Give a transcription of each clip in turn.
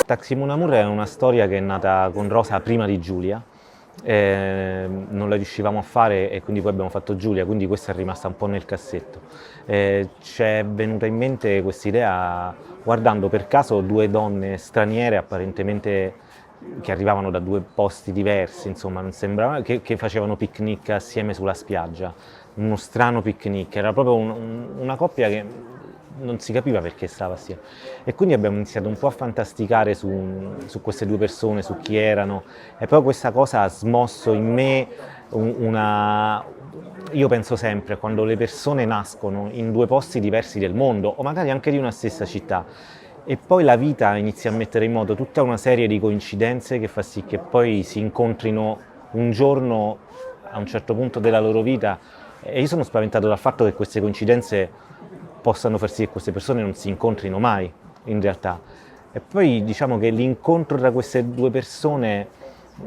Taxi Mon Amour è una storia che è nata con Rosa prima di Giulia, non la riuscivamo a fare e quindi poi abbiamo fatto Giulia, quindi questa è rimasta un po' nel cassetto. Ci è venuta in mente questa idea guardando per caso due donne straniere apparentemente che arrivavano da due posti diversi, insomma, non sembrava che facevano picnic assieme sulla spiaggia, uno strano picnic, era proprio una coppia che non si capiva perché stava assieme. E quindi abbiamo iniziato un po' a fantasticare su queste due persone, su chi erano, e poi questa cosa ha smosso in me una... Io penso sempre, quando le persone nascono in due posti diversi del mondo, o magari anche di una stessa città, e poi la vita inizia a mettere in moto tutta una serie di coincidenze che fa sì che poi si incontrino un giorno a un certo punto della loro vita, e io sono spaventato dal fatto che queste coincidenze possano far sì che queste persone non si incontrino mai, in realtà. E poi diciamo che l'incontro tra queste due persone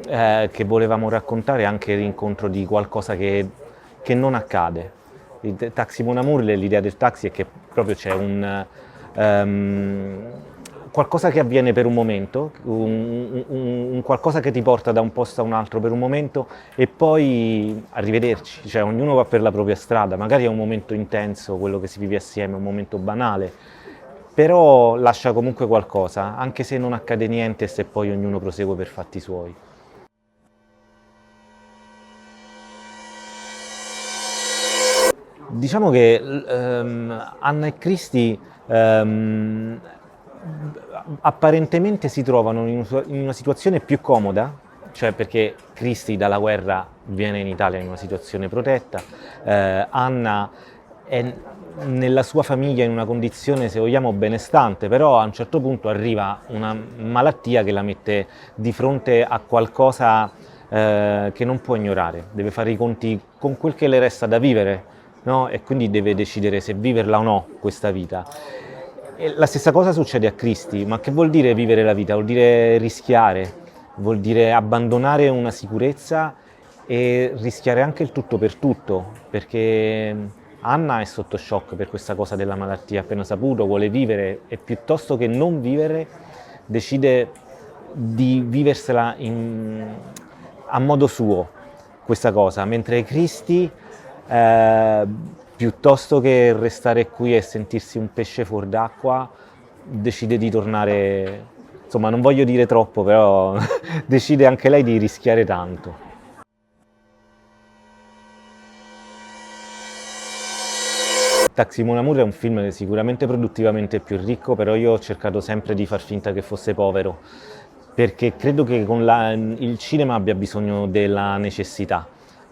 che volevamo raccontare è anche l'incontro di qualcosa che non accade. Il Taxi Mon Amour, l'idea del taxi è che proprio c'è qualcosa che avviene per un momento, un qualcosa che ti porta da un posto a un altro per un momento e poi arrivederci, cioè ognuno va per la propria strada, magari è un momento intenso quello che si vive assieme, un momento banale, però lascia comunque qualcosa, anche se non accade niente se poi ognuno prosegue per fatti suoi. Diciamo che Anna e Cristi apparentemente si trovano in una situazione più comoda, cioè perché Cristi dalla guerra viene in Italia in una situazione protetta, Anna è nella sua famiglia in una condizione, se vogliamo, benestante, però a un certo punto arriva una malattia che la mette di fronte a qualcosa che non può ignorare, deve fare i conti con quel che le resta da vivere, no? E quindi deve decidere se viverla o no questa vita. E la stessa cosa succede a Cristi, ma che vuol dire vivere la vita? Vuol dire rischiare, vuol dire abbandonare una sicurezza e rischiare anche il tutto per tutto, perché Anna è sotto shock per questa cosa della malattia, appena saputo, vuole vivere e piuttosto che non vivere decide di viversela a modo suo questa cosa, mentre Cristi piuttosto che restare qui e sentirsi un pesce fuor d'acqua, decide di tornare, insomma non voglio dire troppo, però decide anche lei di rischiare tanto. Taxi Mon Amour è un film sicuramente produttivamente più ricco, però io ho cercato sempre di far finta che fosse povero, perché credo che il cinema abbia bisogno della necessità.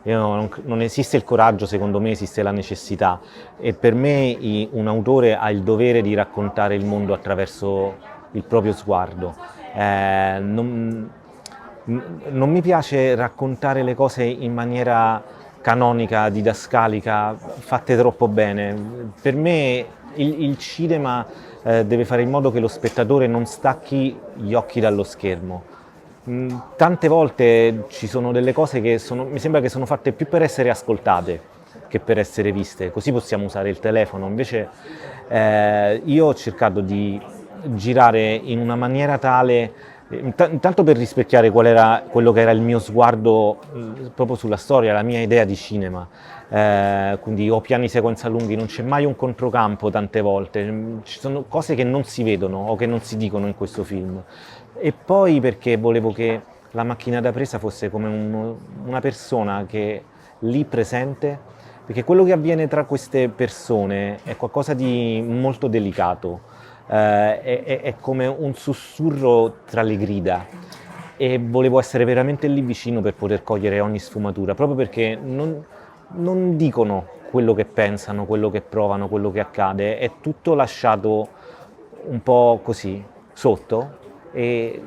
Non esiste il coraggio, secondo me esiste la necessità, e per me un autore ha il dovere di raccontare il mondo attraverso il proprio sguardo. Non mi piace raccontare le cose in maniera canonica, didascalica, fatte troppo bene. Per me il cinema deve fare in modo che lo spettatore non stacchi gli occhi dallo schermo. Tante volte ci sono delle cose che mi sembra che sono fatte più per essere ascoltate che per essere viste, così possiamo usare il telefono. Invece io ho cercato di girare in una maniera tale, intanto per rispecchiare quello che era il mio sguardo proprio sulla storia, la mia idea di cinema. Quindi ho piani sequenza lunghi, non c'è mai un controcampo tante volte, ci sono cose che non si vedono o che non si dicono in questo film. E poi perché volevo che la macchina da presa fosse come una persona che è lì presente, perché quello che avviene tra queste persone è qualcosa di molto delicato, è come un sussurro tra le grida e volevo essere veramente lì vicino per poter cogliere ogni sfumatura, proprio perché non dicono quello che pensano, quello che provano, quello che accade, è tutto lasciato un po' così, sotto, e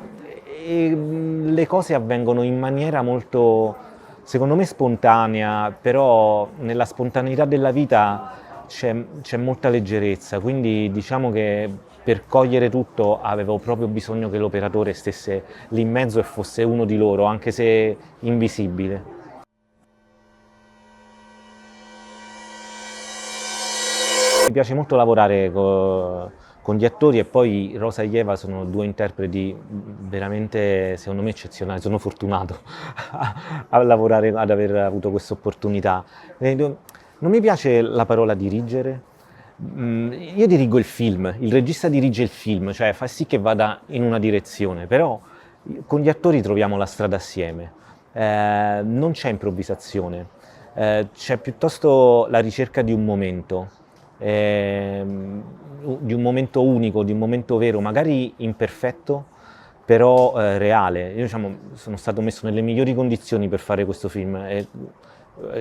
le cose avvengono in maniera molto, secondo me, spontanea, però nella spontaneità della vita c'è molta leggerezza, quindi diciamo che per cogliere tutto avevo proprio bisogno che l'operatore stesse lì in mezzo e fosse uno di loro, anche se invisibile. Mi piace molto lavorare con gli attori, e poi Rosa e Eva sono due interpreti veramente, secondo me, eccezionali. Sono fortunato a lavorare, ad aver avuto questa opportunità. Non mi piace la parola dirigere. Io dirigo il film, il regista dirige il film, cioè fa sì che vada in una direzione, però con gli attori troviamo la strada assieme. Non c'è improvvisazione, c'è piuttosto la ricerca di un momento, di un momento unico, di un momento vero, magari imperfetto, però reale. Io, diciamo, sono stato messo nelle migliori condizioni per fare questo film,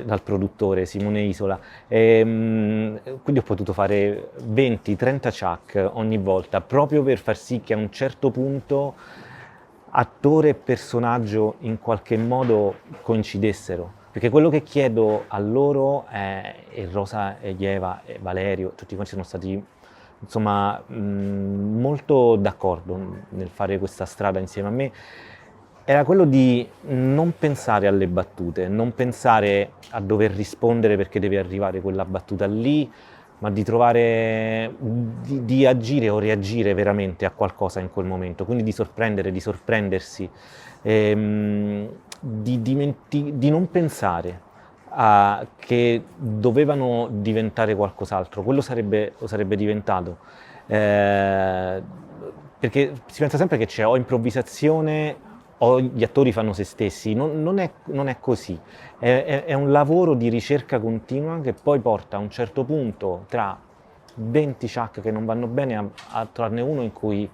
dal produttore Simone Isola, quindi ho potuto fare 20-30 chuck ogni volta, proprio per far sì che a un certo punto attore e personaggio in qualche modo coincidessero. Perché quello che chiedo a loro, e Rosa e Eva e Valerio, tutti quanti sono stati, insomma, molto d'accordo nel fare questa strada insieme a me, era quello di non pensare alle battute, non pensare a dover rispondere perché deve arrivare quella battuta lì, ma di trovare, di agire o reagire veramente a qualcosa in quel momento, quindi di sorprendere, di sorprendersi, di non pensare che dovevano diventare qualcos'altro, quello lo sarebbe diventato. Perché si pensa sempre che c'è o improvvisazione o gli attori fanno se stessi, non è così, è un lavoro di ricerca continua che poi porta a un certo punto, tra 20 chuck che non vanno bene, a trovarne uno in cui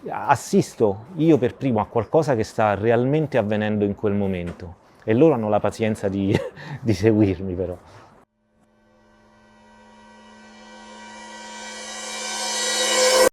assisto io per primo a qualcosa che sta realmente avvenendo in quel momento, e loro hanno la pazienza di seguirmi però.